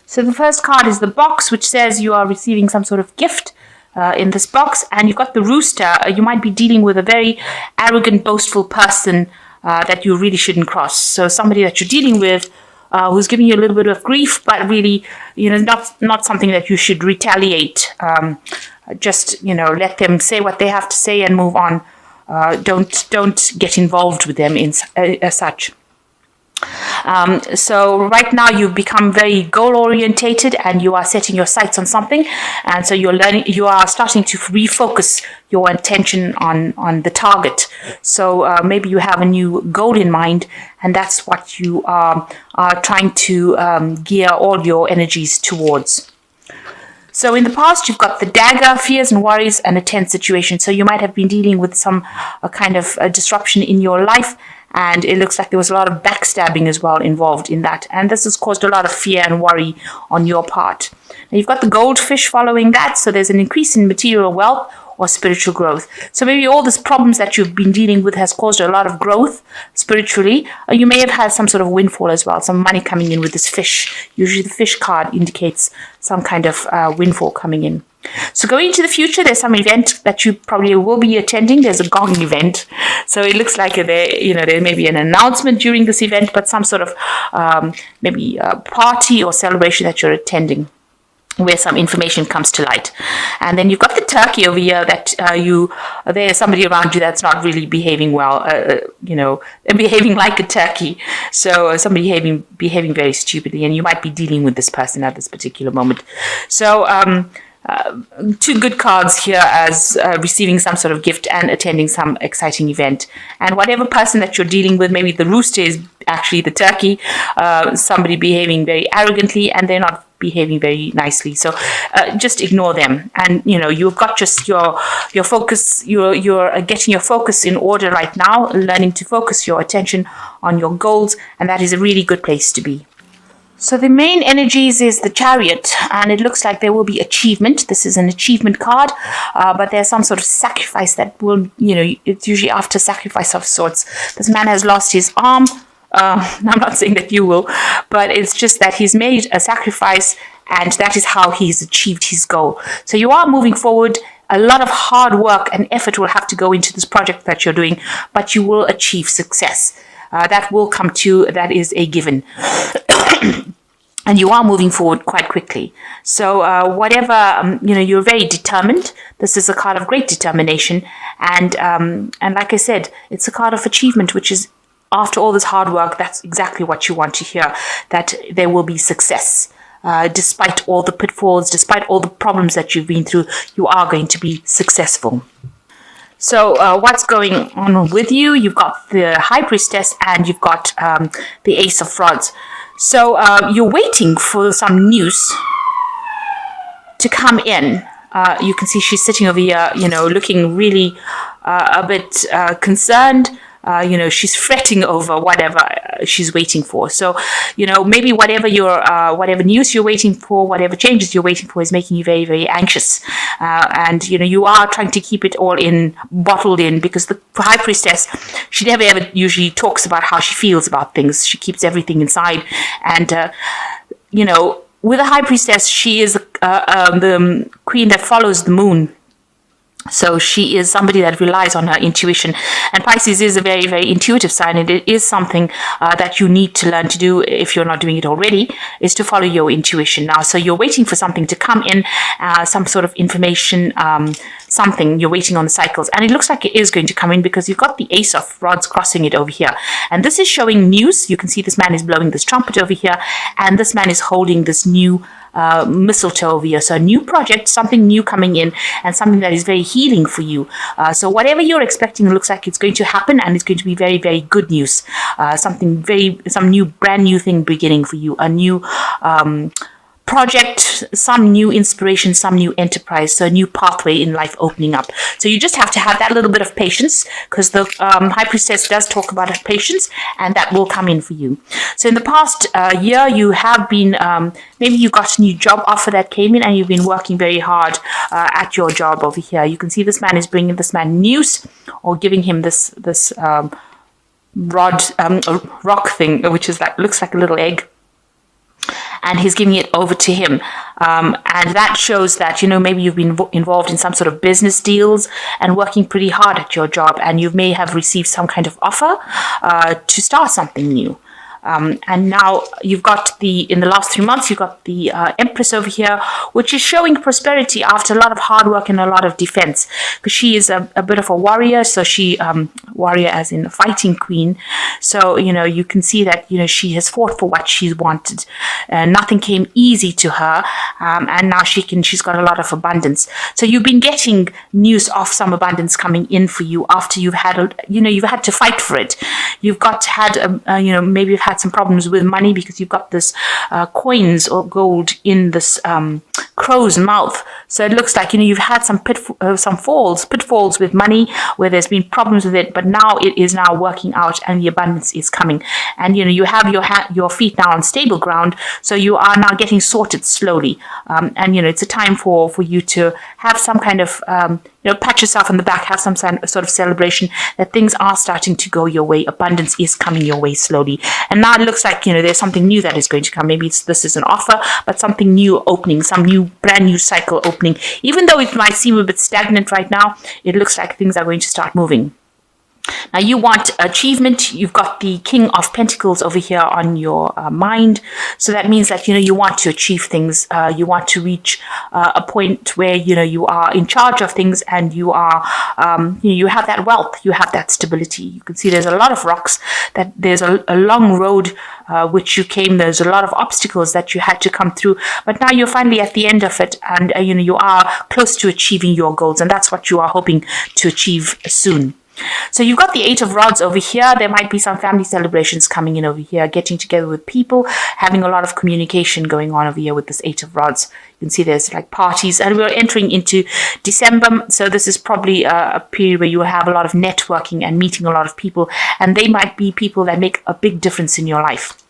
So the first card is the box, which says you are receiving some sort of gift in this box. And you've got the rooster. You might be dealing with a very arrogant, boastful person that you really shouldn't cross. So somebody that you're dealing with who's giving you a little bit of grief, but really, not something that you should retaliate. Just, let them say what they have to say and move on. Don't get involved with them as such. So right now you've become very goal orientated and you are setting your sights on something, and so you are starting to refocus your attention on the target. So maybe you have a new goal in mind, and that's what you are trying to gear all your energies towards. So in the past, you've got the dagger, fears and worries, and a tense situation. So you might have been dealing with some kind of disruption in your life, and it looks like there was a lot of backstabbing as well involved in that. And this has caused a lot of fear and worry on your part. Now you've got the goldfish following that. So there's an increase in material wealth or spiritual growth. So maybe all these problems that you've been dealing with has caused a lot of growth spiritually. Or you may have had some sort of windfall as well, some money coming in with this fish. Usually the fish card indicates some kind of windfall coming in. So going into the future, there's some event that you probably will be attending. There's a gong event. So it looks like there may be an announcement during this event, but some sort of maybe a party or celebration that you're attending, where some information comes to light. And then you've got the turkey over here that there's somebody around you that's not really behaving well, behaving like a turkey. So somebody behaving very stupidly, and you might be dealing with this person at this particular moment. So two good cards here as receiving some sort of gift and attending some exciting event. And whatever person that you're dealing with, maybe the rooster is actually the turkey, somebody behaving very arrogantly and they're not behaving very nicely. So just ignore them. And, you've got just your focus, you're getting your focus in order right now, learning to focus your attention on your goals. And that is a really good place to be. So the main energies is the Chariot, and it looks like there will be achievement. This is an achievement card, but there's some sort of sacrifice that will, it's usually after sacrifice of sorts. This man has lost his arm. I'm not saying that you will, but it's just that he's made a sacrifice, and that is how he's achieved his goal. So you are moving forward. A lot of hard work and effort will have to go into this project that you're doing, but you will achieve success. That will come to, that is a given. And you are moving forward quite quickly. So whatever, you're very determined. This is a card of great determination. And like I said, it's a card of achievement, which is after all this hard work, that's exactly what you want to hear, that there will be success. Despite all the pitfalls, despite all the problems that you've been through, you are going to be successful. So what's going on with you? You've got the High Priestess and you've got the Ace of Rods. So you're waiting for some news to come in. You can see she's sitting over here, looking really a bit concerned. She's fretting over whatever she's waiting for. So, maybe whatever news you're waiting for, whatever changes you're waiting for is making you very, very anxious. And you are trying to keep it all bottled in, because the High Priestess, she never ever usually talks about how she feels about things. She keeps everything inside. And, with the High Priestess, she is the queen that follows the moon. So she is somebody that relies on her intuition. And Pisces is a very, very intuitive sign. And it is something that you need to learn to do if you're not doing it already, is to follow your intuition now. So you're waiting for something to come in, some sort of information, something. You're waiting on the cycles. And it looks like it is going to come in, because you've got the Ace of Rods crossing it over here. And this is showing news. You can see this man is blowing this trumpet over here. And this man is holding this new mistletoe over here. So a new project, something new coming in, and something that is very healing for you. So whatever you're expecting looks like it's going to happen, and it's going to be very, very good news. Some new, brand new thing beginning for you. A new project, some new inspiration, some new enterprise, so a new pathway in life opening up. So you just have to have that little bit of patience, because the High Priestess does talk about her patience, and that will come in for you. So in the past year, you have been, maybe you got a new job offer that came in, and you've been working very hard at your job over here. You can see this man is bringing this man news, or giving him this rock thing, which is looks like a little egg. and he's giving it over to him. And that shows that, maybe you've been involved in some sort of business deals and working pretty hard at your job, and you may have received some kind of offer to start something new. And now you've got in the last 3 months, you've got the Empress over here, which is showing prosperity after a lot of hard work and a lot of defense, because she is a bit of a warrior. So warrior as in a fighting queen. So, you can see that, she has fought for what she's wanted. Nothing came easy to her. And now she's got a lot of abundance. So you've been getting news of some abundance coming in for you after you've had, you've had to fight for it. You've maybe you've had some problems with money because you've got this coins or gold in this crow's mouth. So it looks like, you've had some pitfalls with money where there's been problems with it, but now it is now working out and the abundance is coming. And, you have your feet now on stable ground. So you are now getting sorted slowly. And, it's a time for you to have some kind of, pat yourself on the back, have some sort of celebration that things are starting to go your way. Abundance is coming your way slowly. And now it looks like, there's something new that is going to come. Maybe this is an offer, but something new opening, some brand new cycle opening. Even though it might seem a bit stagnant right now, it looks like things are going to start moving. Now you want achievement. You've got the King of Pentacles over here on your mind. So that means that, you want to achieve things. You want to reach a point where, you are in charge of things and you are, you have that wealth, you have that stability. You can see there's a lot of rocks, that there's a long road which you came. There's a lot of obstacles that you had to come through, but now you're finally at the end of it, and, you are close to achieving your goals, and that's what you are hoping to achieve soon. So you've got the Eight of Rods over here. There might be some family celebrations coming in over here, getting together with people, having a lot of communication going on over here with this Eight of Rods. You can see there's like parties, and we're entering into December. So this is probably a period where you have a lot of networking and meeting a lot of people, and they might be people that make a big difference in your life.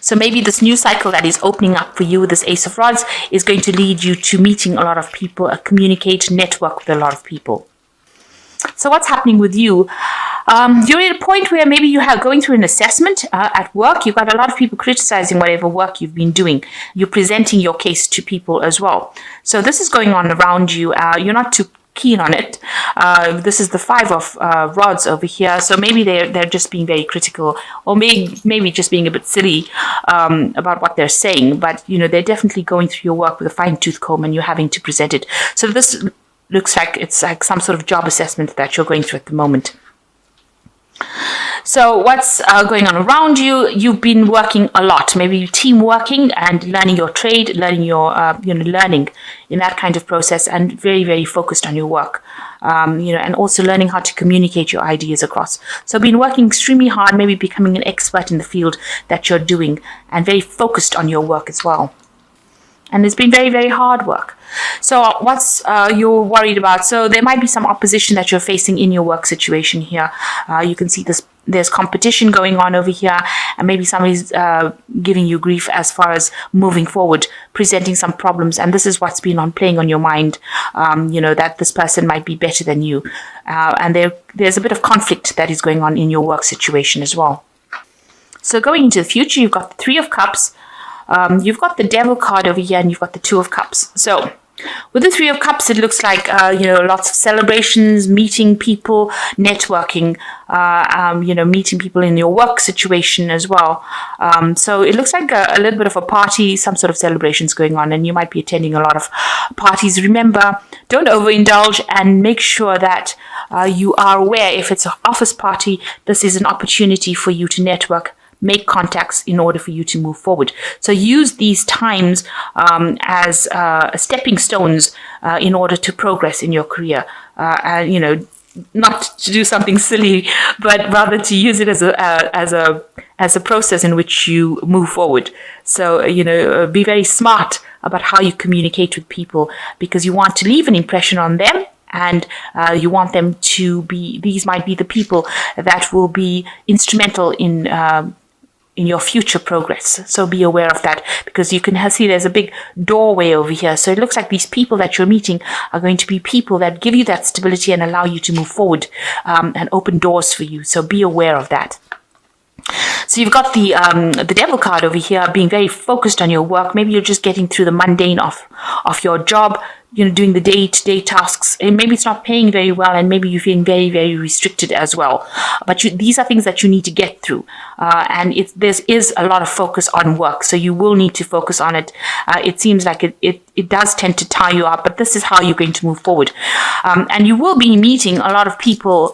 So maybe this new cycle that is opening up for you with this Ace of Rods is going to lead you to meeting a lot of people, communicate, network with a lot of people. So what's happening with you? You're at a point where maybe you are going through an assessment at work. You've got a lot of people criticizing whatever work you've been doing. You're presenting your case to people as well. So this is going on around you. You're not too keen on it. This is the Five of Rods over here. So maybe they're just being very critical, or maybe just being a bit silly about what they're saying. But, they're definitely going through your work with a fine-tooth comb, and you're having to present it. So this looks like it's like some sort of job assessment that you're going through at the moment. So what's going on around you? You've been working a lot, maybe team working and learning your trade, learning your, learning in that kind of process, and very, very focused on your work, and also learning how to communicate your ideas across. So been working extremely hard, maybe becoming an expert in the field that you're doing, and very focused on your work as well. And it's been very, very hard work. So what's you're worried about? So there might be some opposition that you're facing in your work situation here. You can see there's competition going on over here, and maybe somebody's giving you grief as far as moving forward, presenting some problems. And this is what's been playing on your mind, that this person might be better than you. And there's a bit of conflict that is going on in your work situation as well. So going into the future, you've got the Three of Cups. You've got the Devil card over here, and you've got the Two of Cups. So with the Three of Cups, it looks like, lots of celebrations, meeting people, networking, meeting people in your work situation as well. So it looks like a little bit of a party, some sort of celebrations going on, and you might be attending a lot of parties. Remember, don't overindulge, and make sure that you are aware if it's an office party, this is an opportunity for you to network, make contacts in order for you to move forward. So use these times as stepping stones in order to progress in your career. Not to do something silly, but rather to use it as a process in which you move forward. So be very smart about how you communicate with people, because you want to leave an impression on them. And you want them to be, these might be the people that will be instrumental in your future progress. So be aware of that, because you can see there's a big doorway over here. So it looks like these people that you're meeting are going to be people that give you that stability and allow you to move forward and open doors for you. So be aware of that. So you've got the devil card over here, being very focused on your work. Maybe you're just getting through the mundane of your job, doing the day-to-day tasks, and maybe it's not paying very well, and maybe you're feeling very, very restricted as well. But these are things that you need to get through, and there is a lot of focus on work, so you will need to focus on it. It seems like it does tend to tie you up, but this is how you're going to move forward. And you will be meeting a lot of people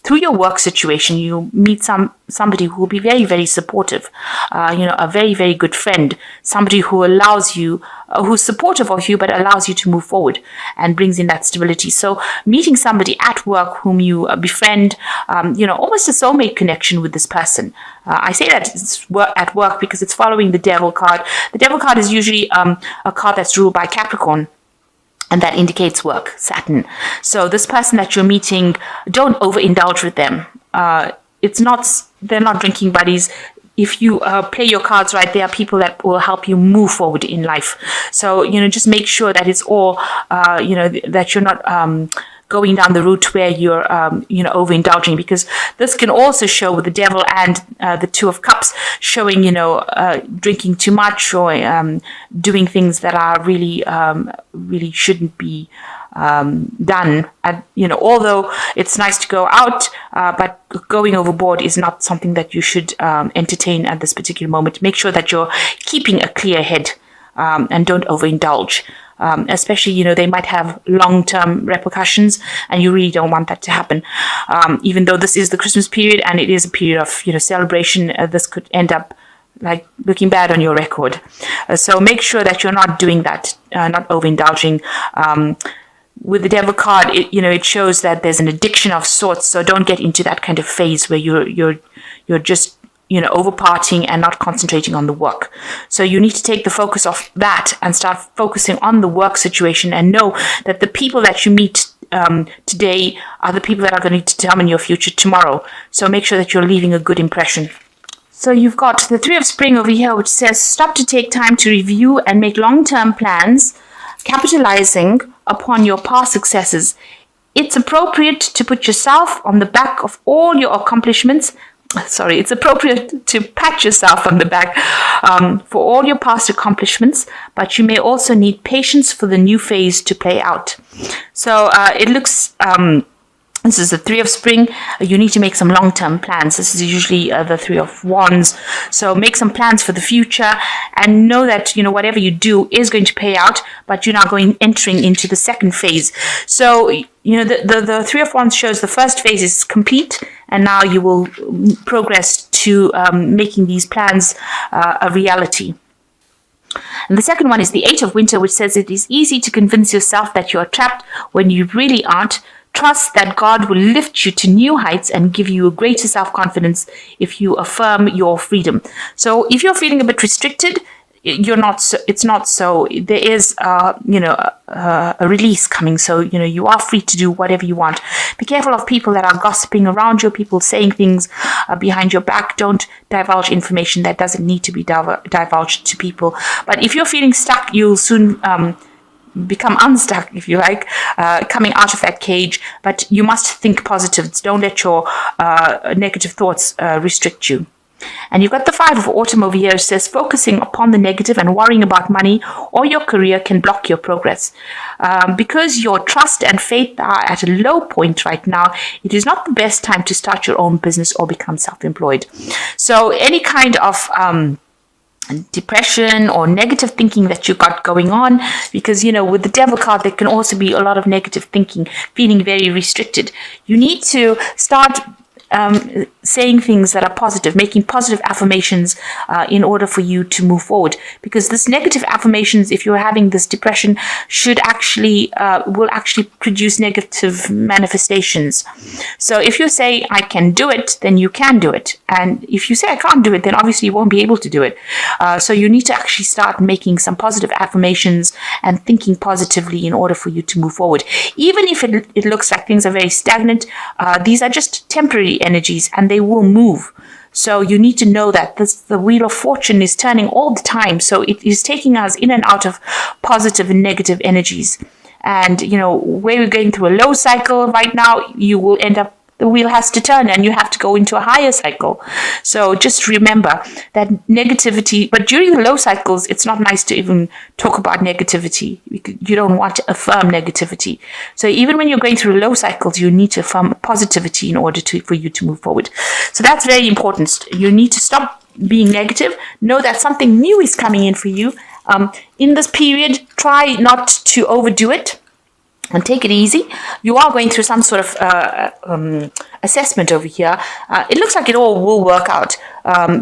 through your work situation. You meet somebody who will be very, very supportive, a very, very good friend, somebody who allows you, who's supportive of you, but allows you to move forward and brings in that stability. So meeting somebody at work whom you befriend, almost a soulmate connection with this person. I say that it's at work because it's following the devil card. The devil card is usually a card that's ruled by Capricorn, and that indicates work, Saturn. So this person that you're meeting, don't overindulge with them. They're not drinking buddies. If you play your cards right, there are people that will help you move forward in life. So, just make sure that it's all, that you're not going down the route where you're, overindulging, because this can also show with the devil and the Two of Cups showing, drinking too much or doing things that are really, really shouldn't be done. Although it's nice to go out, but going overboard is not something that you should entertain at this particular moment. Make sure that you're keeping a clear head and don't overindulge. Especially, they might have long-term repercussions, and you really don't want that to happen. Even though this is the Christmas period and it is a period of, celebration, this could end up like looking bad on your record. So make sure that you're not doing that, not overindulging. With the devil card, it shows that there's an addiction of sorts. So don't get into that kind of phase where you're just over partying and not concentrating on the work. So you need to take the focus off that and start focusing on the work situation, and know that the people that you meet today are the people that are going to determine your future tomorrow. So make sure that you're leaving a good impression. So you've got the Three of Spring over here, which says stop to take time to review and make long-term plans, capitalizing upon your past successes. It's appropriate to put yourself on the back of all your accomplishments. It's appropriate to pat yourself on the back for all your past accomplishments, but you may also need patience for the new phase to play out. So it looks... this is the Three of Spring. You need to make some long-term plans. This is usually the Three of Wands. So make some plans for the future and know that, whatever you do is going to pay out, but you're not entering into the second phase. So, the Three of Wands shows the first phase is complete, and now you will progress to making these plans a reality. And the second one is the Eight of Winter, which says it is easy to convince yourself that you are trapped when you really aren't. Trust that God will lift you to new heights and give you a greater self-confidence if you affirm your freedom. So if you're feeling a bit restricted, it's not so. There is, a release coming. So, you are free to do whatever you want. Be careful of people that are gossiping around you, people saying things behind your back. Don't divulge information that doesn't need to be divulged to people. But if you're feeling stuck, you'll soon become unstuck, if you like, coming out of that cage. But you must think positive. Don't let your negative thoughts restrict you. And you've got the Five of Autumn over here. It says focusing upon the negative and worrying about money or your career can block your progress. Because your trust and faith are at a low point right now, it is not the best time to start your own business or become self-employed. So any kind of depression or negative thinking that you got going on, because with the devil card there can also be a lot of negative thinking, feeling very restricted. You need to start saying things that are positive, making positive affirmations in order for you to move forward. Because this negative affirmations, if you're having this depression, will actually produce negative manifestations. So if you say, I can do it, then you can do it. And if you say, I can't do it, then obviously you won't be able to do it. So you need to actually start making some positive affirmations and thinking positively in order for you to move forward. Even if it looks like things are very stagnant, these are just temporary energies and they will move. So you need to know that the wheel of fortune is turning all the time. So it is taking us in and out of positive and negative energies. And, where we're going through a low cycle right now, you will end up the wheel has to turn and you have to go into a higher cycle. So just remember that negativity, but during the low cycles, it's not nice to even talk about negativity. You don't want to affirm negativity. So even when you're going through low cycles, you need to affirm positivity in order for you to move forward. So that's very important. You need to stop being negative. Know that something new is coming in for you. In this period, try not to overdo it. And take it easy. You are going through some sort of assessment over here. It looks like it all will work out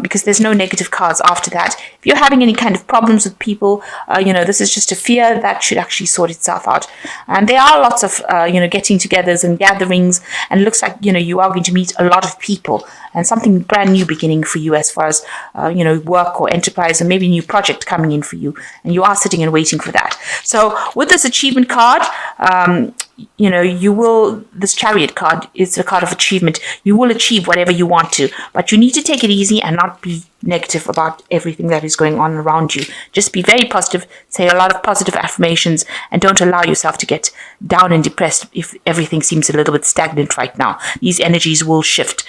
because there's no negative cards after that. If you're having any kind of problems with people, this is just a fear that should actually sort itself out. And there are lots of, getting-togethers and gatherings, and it looks like, you are going to meet a lot of people and something brand new beginning for you as far as, work or enterprise, or maybe a new project coming in for you. And you are sitting and waiting for that. So with this achievement card, this Chariot card is a card of achievement. You will achieve whatever you want to, but you need to take it easy and not be negative about everything that is going on around you. Just be very positive, say a lot of positive affirmations, and don't allow yourself to get down and depressed if everything seems a little bit stagnant right now. These energies will shift.